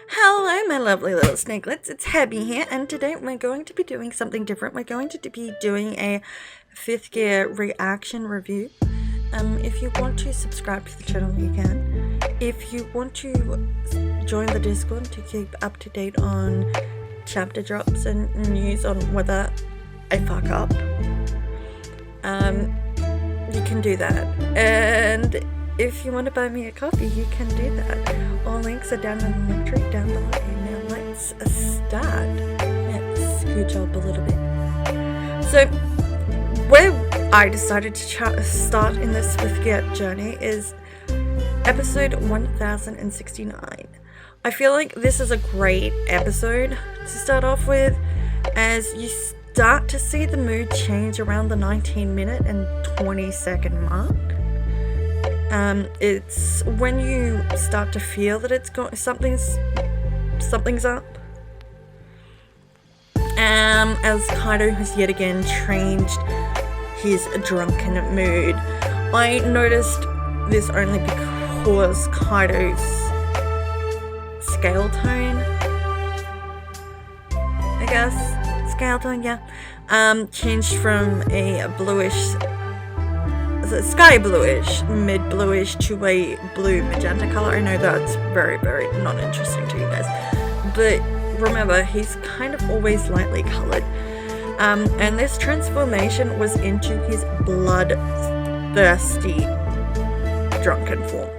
Hello, my lovely little snakelets. It's Hebi here, and today we're going to be doing something different. We're going to be doing a fifth gear reaction review. If you want to subscribe to the channel, you can. If you want to join the Discord to keep up to date on chapter drops and news on whether I fuck up, you can do that. And if you want to buy me a coffee, you can do that. All links are down in the link tree down below. Now let's start. Let's scooch up a little bit. So, where I decided to start in this fifth gear journey is episode 1069. I feel like this is a great episode to start off with, as you start to see the mood change around the 19-minute and 20-second mark. It's when you start to feel that it's something's up. As Kaido has yet again changed his drunken mood. I noticed this only because Kaido's scale tone, I guess, changed from a bluish, sky bluish, mid bluish to a blue magenta color. I know that's very, very not interesting to you guys, but remember, he's kind of always lightly colored. And this transformation was into his bloodthirsty drunken form.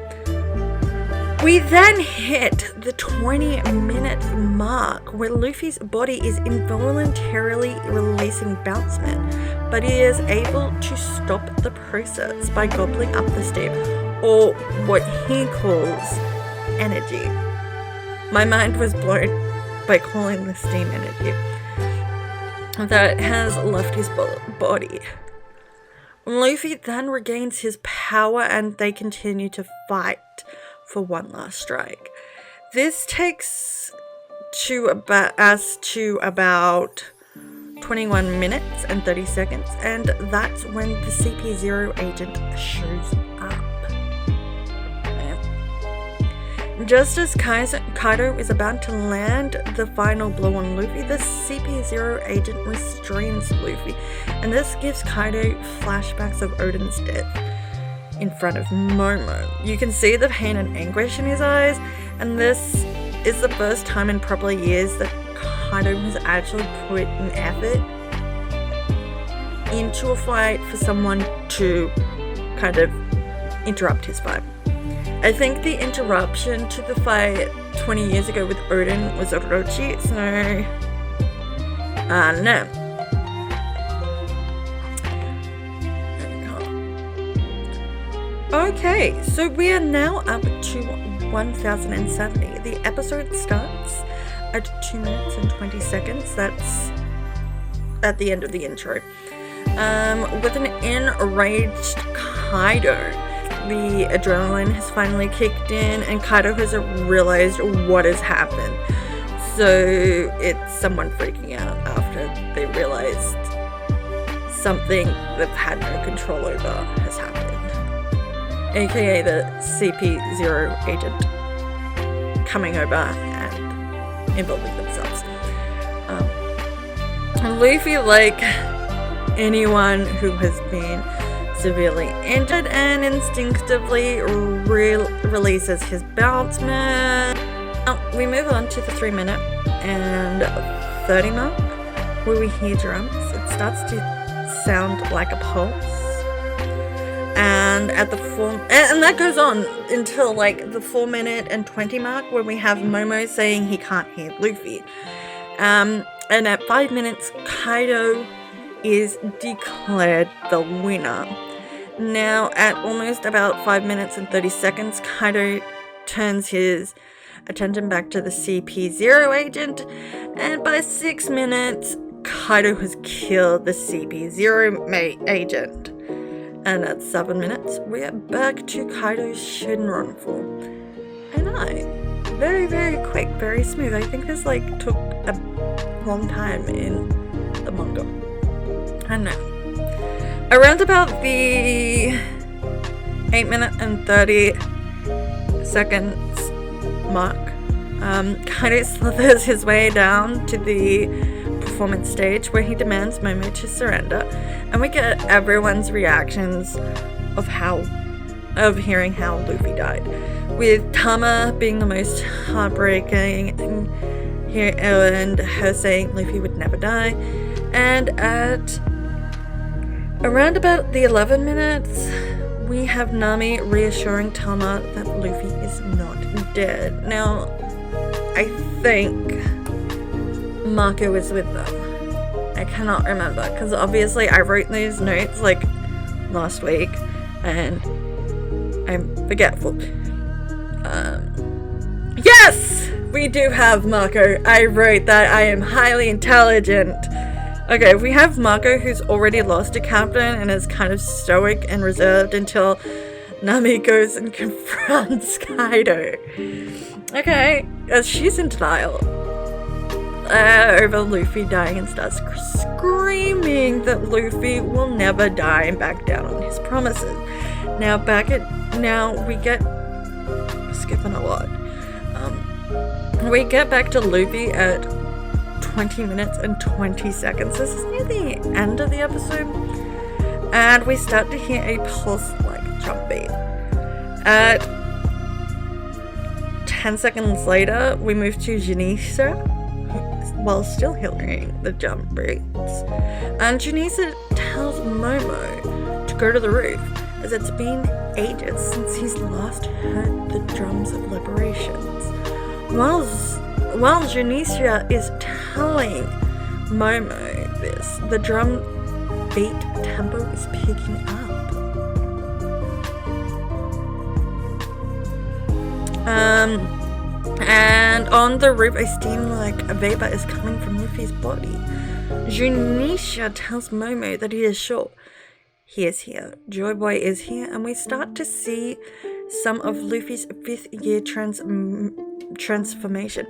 We then hit the 20-minute mark where Luffy's body is involuntarily releasing Bounceman, but he is able to stop the process by gobbling up the steam, or what he calls energy. My mind was blown by calling the steam energy that has left his body. Luffy then regains his power and they continue to fight for one last strike. This takes us to about 21 minutes and 30 seconds, and that's when the CP0 agent shows up. Just as Kaido is about to land the final blow on Luffy, the CP0 agent restrains Luffy, and this gives Kaido flashbacks of Oden's death in front of Momo. You can see the pain and anguish in his eyes, and this is the first time in probably years that Kaido has actually put an effort into a fight for someone to kind of interrupt his fight. I think the interruption to the fight 20 years ago with Oden was Orochi, so no. Okay, so we are now up to 1070. The episode starts at 2 minutes and 20 seconds. That's at the end of the intro. With an enraged Kaido. The adrenaline has finally kicked in and Kaido has realized what has happened. So it's someone freaking out after they realized something they've had no control over has happened. AKA the CP0 agent coming over and involving themselves. Luffy, like anyone who has been severely injured, and instinctively releases his Bounceman. We move on to the 3-minute and 30 mark where we hear drums. It starts to sound like a pulse, and at the and that goes on until like the 4-minute and 20 mark where we have Momo saying he can't hear Luffy. And at 5 minutes, Kaido is declared the winner. Now, at almost about 5 minutes and 30 seconds, Kaido turns his attention back to the CP0 agent, and by 6 minutes, Kaido has killed the CP0 agent. And at 7 minutes, we are back to Kaido's Shinron form. And very, very quick, very smooth. I think this took a long time in the manga. I don't know. Around about the 8 minute and 30 seconds mark, Kaido slithers his way down to the performance stage where he demands Momo to surrender, and we get everyone's reactions of hearing how Luffy died, with Tama being the most heartbreaking here and her saying Luffy would never die. And at around about the 11 minutes, we have Nami reassuring Tama that Luffy is not dead. Now, I think Mako is with them. I cannot remember, because obviously I wrote these notes like last week and I'm forgetful. Yes! We do have Mako. I wrote that I am highly intelligent. Okay, we have Mako, who's already lost a captain and is kind of stoic and reserved until Nami goes and confronts Kaido. Okay, as she's in denial over Luffy dying and starts screaming that Luffy will never die and back down on his promises. Now we get skipping a lot. We get back to Luffy at 20 minutes and 20 seconds. This is near the end of the episode, and we start to hear a pulse like jump beat. At 10 seconds later, we move to Janisha while still hearing the jump beats, and Janisha tells Momo to go to the roof, as it's been ages since he's last heard the drums of liberations. While Janisha is telling Momo this, the drum beat tempo is picking up. And on the roof, a steam like a vapor is coming from Luffy's body. Janisha tells Momo that he is sure he is here. Joy Boy is here, and we start to see some of Luffy's fifth gear transformation.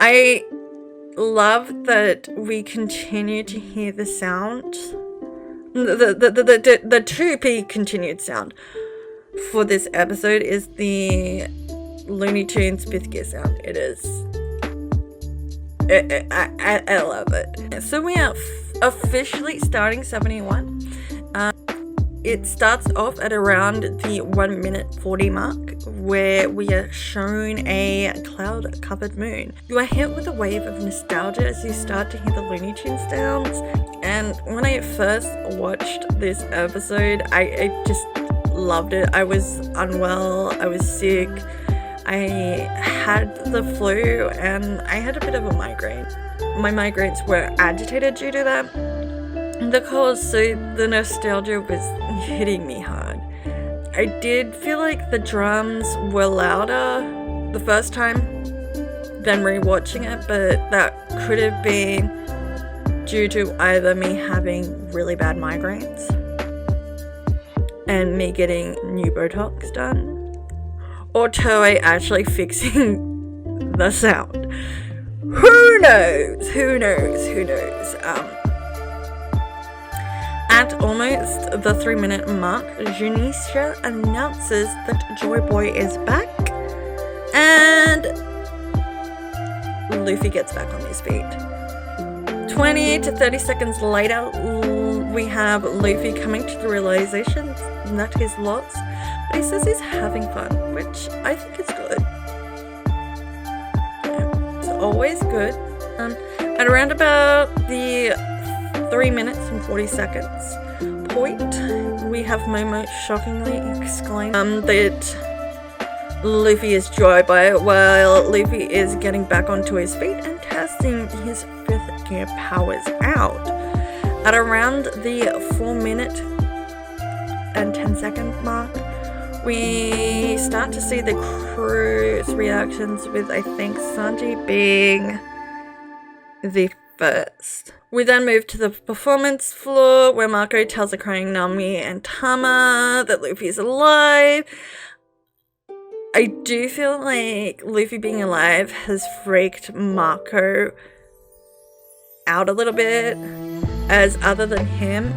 I love that we continue to hear the sound, the 2p continued sound for this episode is the Looney Tunes fifth gear sound. It is, I love it. So we are officially starting 71. It starts off at around the 1 minute 40 mark, where we are shown a cloud-covered moon. You are hit with a wave of nostalgia as you start to hear the Looney Tunes sounds. And when I first watched this episode, I just loved it. I was unwell, I was sick, I had the flu, and I had a bit of a migraine. My migraines were agitated due to that. So the nostalgia was hitting me hard. I did feel like the drums were louder the first time than rewatching it, but that could have been due to either me having really bad migraines and me getting new Botox done, or Toei actually fixing the sound. Who knows? At almost the 3 minute mark, Janisha announces that Joy Boy is back, and Luffy gets back on his feet. 20 to 30 seconds later, we have Luffy coming to the realization that he's lost, but he says he's having fun, which I think is good. Yeah, it's always good. At around about the 3 minutes and 40 seconds point, we have Momo shockingly exclaim that Luffy is Joy Boy, while Luffy is getting back onto his feet and testing his fifth gear powers out. At around the 4 minute and 10 second mark, we start to see the crew's reactions, with I think Sanji being the first. We then move to the performance floor, where Mako tells the crying Nami and Tama that Luffy is alive. I do feel like Luffy being alive has freaked Mako out a little bit, as other than him,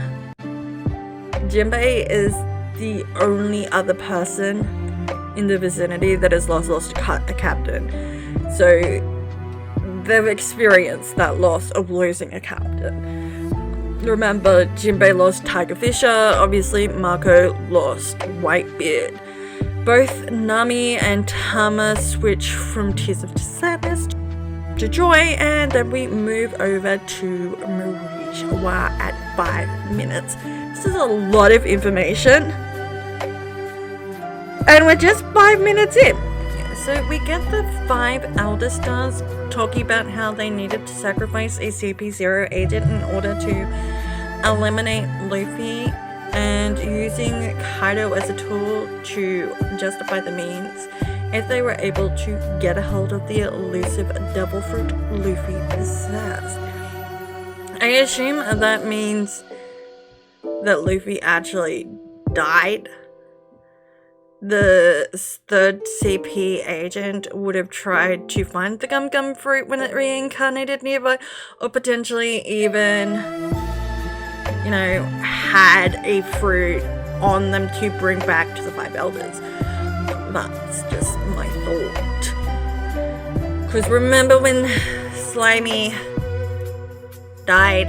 Jinbei is the only other person in the vicinity that has lost a captain. So they've experienced that loss of losing a captain. Remember, Jinbei lost Tiger Fisher, obviously Mako lost Whitebeard. Both Nami and Tama switch from Tears of Sadness to Joy, and then we move over to Marichwa at 5 minutes. This is a lot of information. And we're just 5 minutes in. So we get the 5 Elder Stars talking about how they needed to sacrifice a CP0 agent in order to eliminate Luffy, and using Kaido as a tool to justify the means if they were able to get a hold of the elusive devil fruit Luffy possessed. I assume that means that Luffy actually died. The third CP agent would have tried to find the Gum Gum fruit when it reincarnated nearby, or potentially even, you know, had a fruit on them to bring back to the 5 elders. That's just my thought. Because remember when Slimy died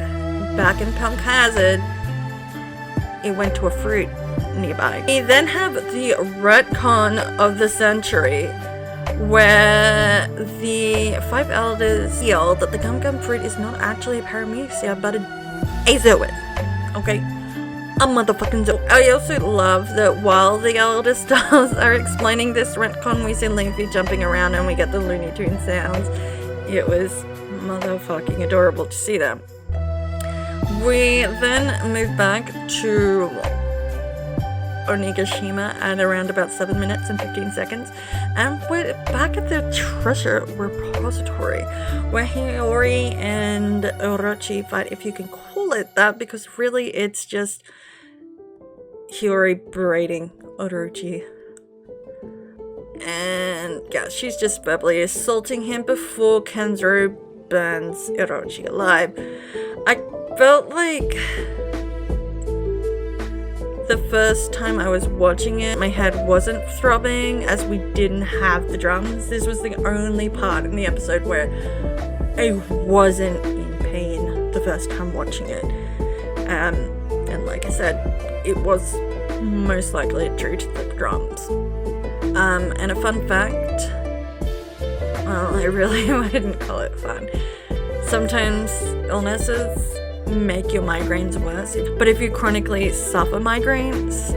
back in Punk Hazard, it went to a fruit nearby. We then have the retcon of the century, where the 5 elders feel that the Gum Gum fruit is not actually a paramecia, but a Zoid. Okay? A motherfucking Zoid. I also love that while the Elder Stars are explaining this retcon, we see Luffy jumping around and we get the Looney Tunes sounds. It was motherfucking adorable to see them. We then move back to Onigashima at around about 7 minutes and 15 seconds, and we're back at the treasure repository where Hiyori and Orochi fight, if you can call it that, because really it's just Hiyori berating Orochi, and yeah, she's just verbally assaulting him before Kenzuro burns Orochi alive. I felt like the first time I was watching it, my head wasn't throbbing as we didn't have the drums. This was the only part in the episode where I wasn't in pain the first time watching it. And like I said, it was most likely due to the drums. And a fun fact, well, I wouldn't call it fun. Sometimes illnesses make your migraines worse, but if you chronically suffer migraines,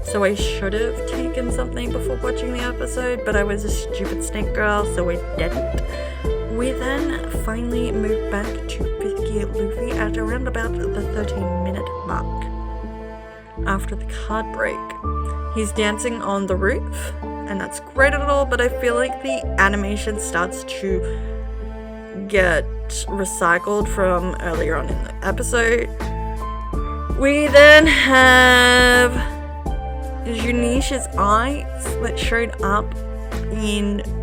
so I should have taken something before watching the episode, but I was a stupid snake girl, so I didn't. We then finally move back to 5th Gear Luffy at around about the 13-minute mark. After the card break, he's dancing on the roof, and that's great at all, but I feel like the animation starts to get recycled from earlier on in the episode. We then have Junish's eyes that showed up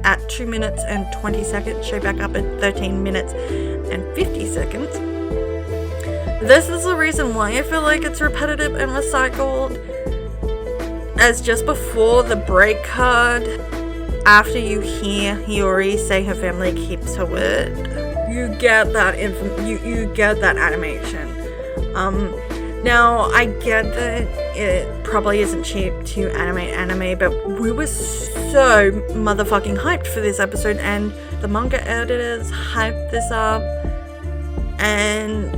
at 2 minutes and 20 seconds, show back up at 13 minutes and 50 seconds. This is the reason why I feel like it's repetitive and recycled, as just before the break card, after you hear Hiyori say her family keeps her word, you get that you get that animation. Now I get that it probably isn't cheap to animate anime, but we were so motherfucking hyped for this episode, and the manga editors hyped this up, and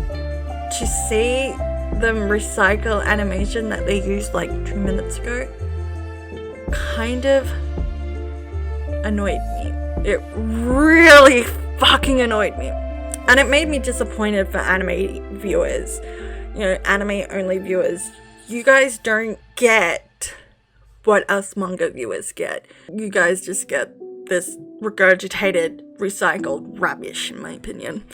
to see them recycle animation that they used like 2 minutes ago kind of annoyed me. It really fucking annoyed me, and it made me disappointed for anime viewers. You know, anime only viewers, you guys don't get what us manga viewers get. You guys just get this regurgitated, recycled rubbish, in my opinion.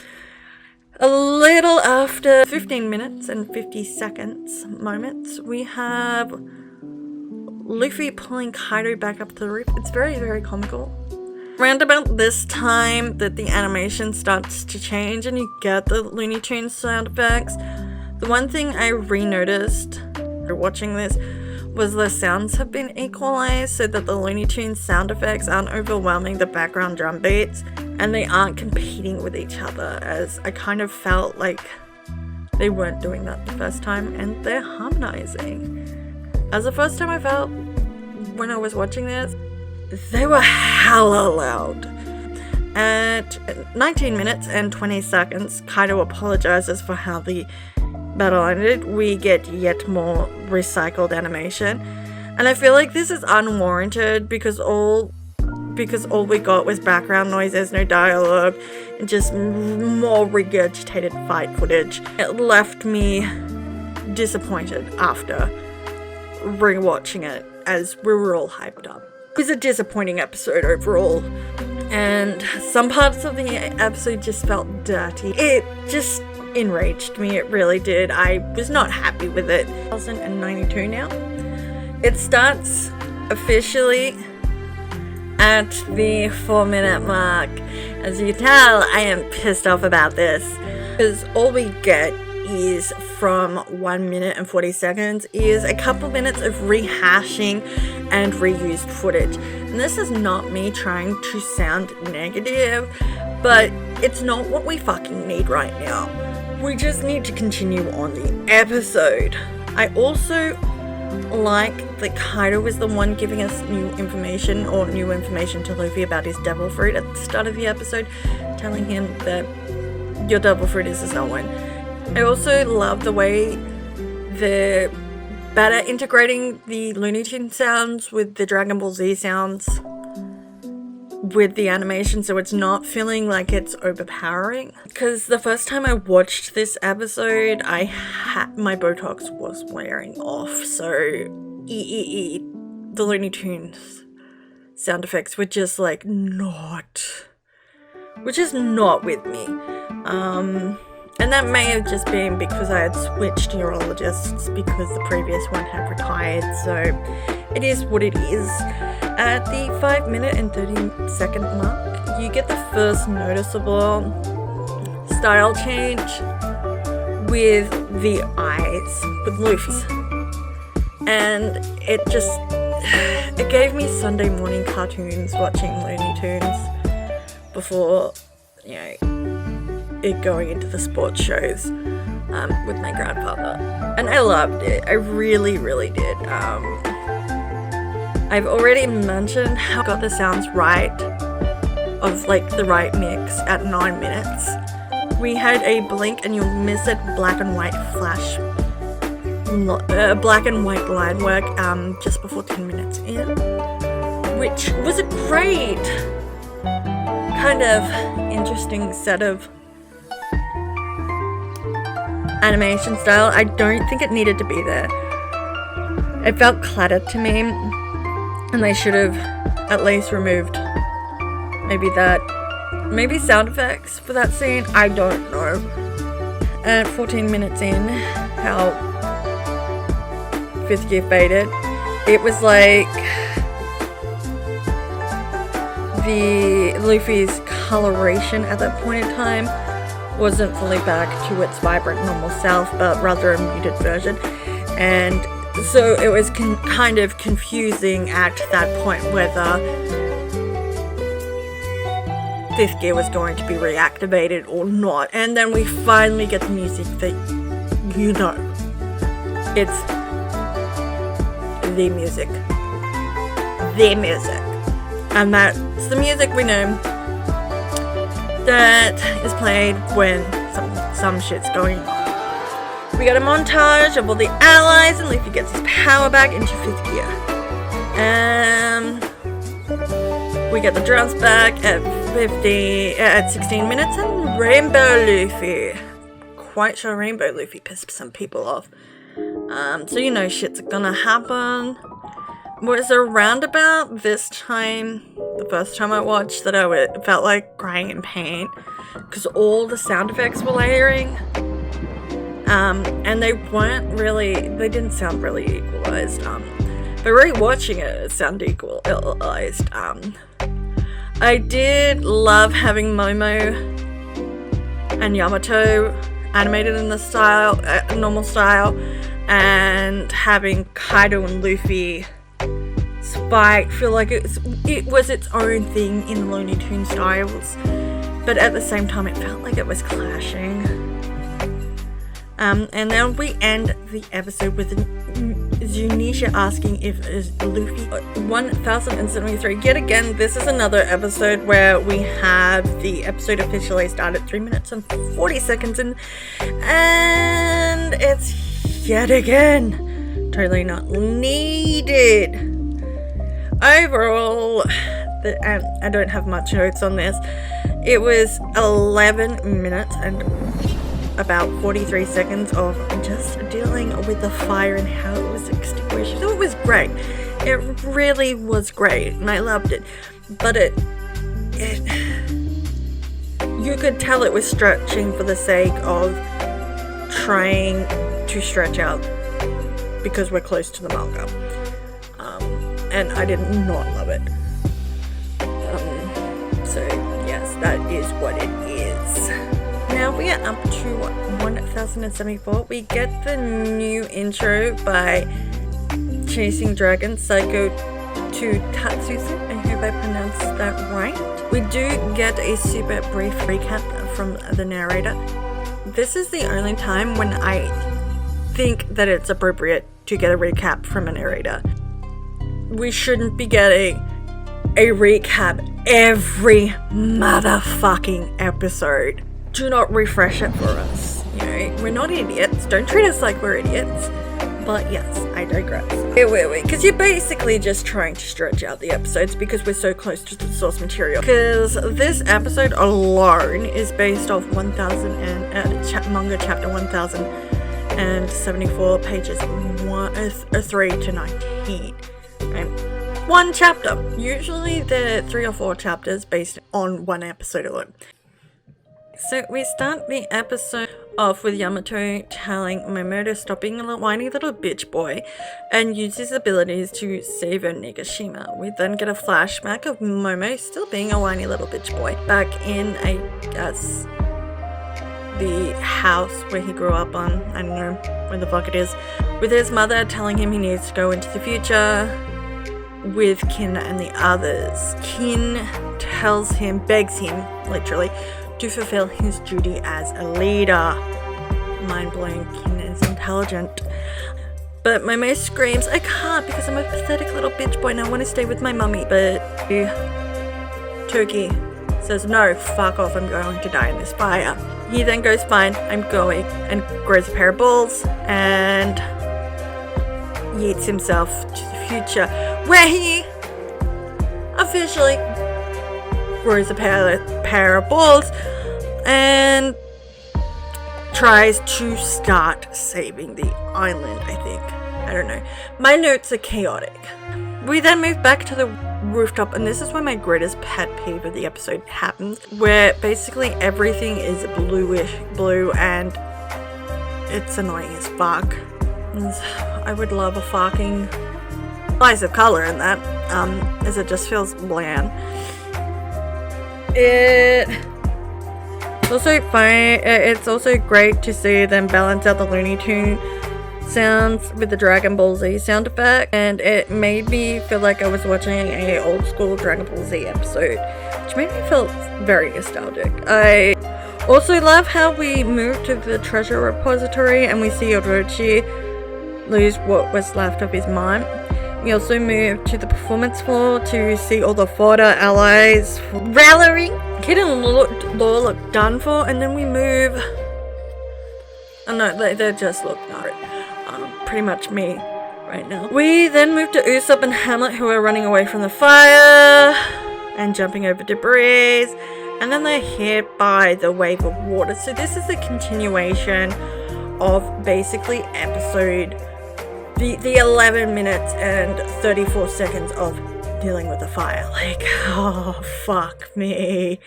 A little after 15 minutes and 50 seconds moments, we have Luffy pulling Kaido back up to the roof. It's very, very comical. Around about this time that the animation starts to change and you get the Looney Tunes sound effects, the one thing I re-noticed watching this was the sounds have been equalized so that the Looney Tunes sound effects aren't overwhelming the background drum beats and they aren't competing with each other, as I kind of felt like they weren't doing that the first time, and they're harmonizing. As the first time I felt when I was watching this, they were hella loud. At 19 minutes and 20 seconds, Kaido apologizes for how the battle ended. We get yet more recycled animation, and I feel like this is unwarranted because all we got was background noises, no dialogue, and just more regurgitated fight footage. It left me disappointed after rewatching it, as we were all hyped up. It was a disappointing episode overall, and some parts of the episode just felt dirty. It just enraged me, it really did. I was not happy with it. 1092 now. It starts officially at the 4-minute mark. As you can tell, I am pissed off about this, because all we get is from 1 minute and 40 seconds is a couple minutes of rehashing and reused footage. And this is not me trying to sound negative, but it's not what we fucking need right now. We just need to continue on the episode. I also like that Kaido was the one giving us new information to Luffy about his devil fruit at the start of the episode, telling him that your devil fruit is his own. I also love the way they're better integrating the Looney Tunes sounds with the Dragon Ball Z sounds with the animation, so it's not feeling like it's overpowering. Because the first time I watched this episode, my Botox was wearing off, so the Looney Tunes sound effects were just like not with me. And that may have just been because I had switched neurologists because the previous one had retired, so it is what it is. At the 5 minute and 30 second mark, you get the first noticeable style change with the eyes, with Luffy's. And it gave me Sunday morning cartoons watching Looney Tunes before, it going into the sports shows with my grandfather, and I loved it. I really, really did. I've already mentioned how I got the sounds right, of like the right mix at 9 minutes. We had a blink and you'll miss it black and white flash, black and white line work just before 10 minutes in, which was a great kind of interesting set of animation style. I don't think it needed to be there. It felt cluttered to me, and they should have at least removed maybe sound effects for that scene. I don't know. At 14 minutes in, how fifth gear faded, it was like the Luffy's coloration at that point in time wasn't fully back to its vibrant normal self, but rather a muted version, and so it was kind of confusing at that point whether fifth gear was going to be reactivated or not. And then we finally get the music that it's the music, and that's the music we know that is played when some shit's going on. We got a montage of all the allies, and Luffy gets his power back into fifth gear. We get the drums back at 16 minutes, and Rainbow Luffy. Quite sure Rainbow Luffy pissed some people off. So shit's gonna happen. Was around about this time, the first time I watched, that I felt like crying in pain because all the sound effects were layering, and they didn't sound really equalized. But rewatching it sounded equalized. I did love having Momo and Yamato animated in the normal style, and having Kaido and Luffy fight feel like it was its own thing in Looney Tunes styles, but at the same time it felt like it was clashing. And then we end the episode with Zunisha asking if Luffy 1073. Yet again, this is another episode where we have the episode officially start at 3 minutes and 40 seconds in, and it's yet again totally not needed. Overall, I don't have much notes on this. It was 11 minutes and about 43 seconds of just dealing with the fire and how it was extinguished. So it was great. It really was great, and I loved it. But you could tell it was stretching for the sake of trying to stretch out because we're close to the manga. And I did not love it. So yes, that is what it is. Now we are up to 1074. We get the new intro by Chasing Dragons, Psycho to Tatsuzu. I hope I pronounced that right. We do get a super brief recap from the narrator. This is the only time when I think that it's appropriate to get a recap from a narrator. We shouldn't be getting a recap every motherfucking episode. Do not refresh it for us. You know, we're not idiots. Don't treat us like we're idiots. But yes, I digress. Wait, because you're basically just trying to stretch out the episodes because we're so close to the source material. Because this episode alone is based off 1000 and manga chapter 1074, pages 3 to 19. Right? One chapter. Usually there are 3 or 4 chapters based on one episode alone. So we start the episode off with Yamato telling Momo to stop being a whiny little bitch boy and use his abilities to save Onigashima. We then get a flashback of Momo still being a whiny little bitch boy back in, I guess, the house where he grew up on. I don't know where the fuck it is. With his mother telling him he needs to go into the future with Kin and the others. Kin tells him, begs him, literally, to fulfill his duty as a leader. Mind-blowing, Kin is intelligent. But Momo screams, I can't because I'm a pathetic little bitch boy and I want to stay with my mummy. But Toki says, no, fuck off, I'm going to die in this fire. He then goes, fine, I'm going, and grows a pair of balls and yeets himself to the future, where he officially grows a pair of balls and tries to start saving the island, I think. I don't know. My notes are chaotic. We then move back to the rooftop, and this is where my greatest pet peeve of the episode happens, where basically everything is blue, and it's annoying as fuck. I would love a fucking slice of color in that, as it just feels bland. It's also fine. It's also great to see them balance out the Looney Tune sounds with the Dragon Ball Z sound effect, and it made me feel like I was watching a old school Dragon Ball Z episode, which made me feel very nostalgic. I also love how we move to the treasure repository and we see Orochi lose what was left of his mind. We also move to the performance floor to see all the fodder allies rallying. Kid and Law look done for, and then we move. Oh no, they just look great. Pretty much me right now. We then move to Usopp and Hamlet, who are running away from the fire and jumping over debris, and then they're hit by the wave of water. So this is the continuation of basically episode the 11 minutes and 34 seconds of dealing with the fire. Like, oh fuck me.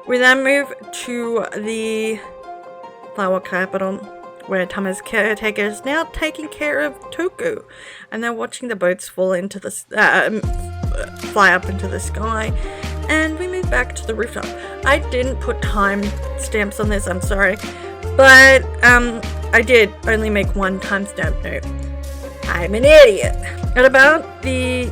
We then move to the flower capital, where Tama's caretaker is now taking care of Toku, and they're watching the boats fall into the fly up into the sky. And we move back to the rooftop. I didn't put time stamps on this, I'm sorry, But I did only make one timestamp note. I'm an idiot. At about the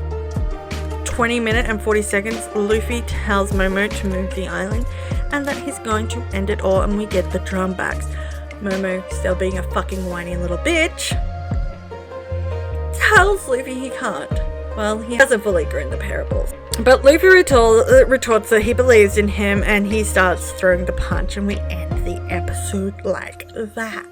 20 minute and 40 seconds, Luffy tells Momo to move the island and that he's going to end it all, and we get the drum backs. Momo, still being a fucking whiny little bitch, tells Luffy he can't. Well, he hasn't fully grown the parables. But Luffy retorts that he believes in him, and he starts throwing the punch, and we end the episode like that.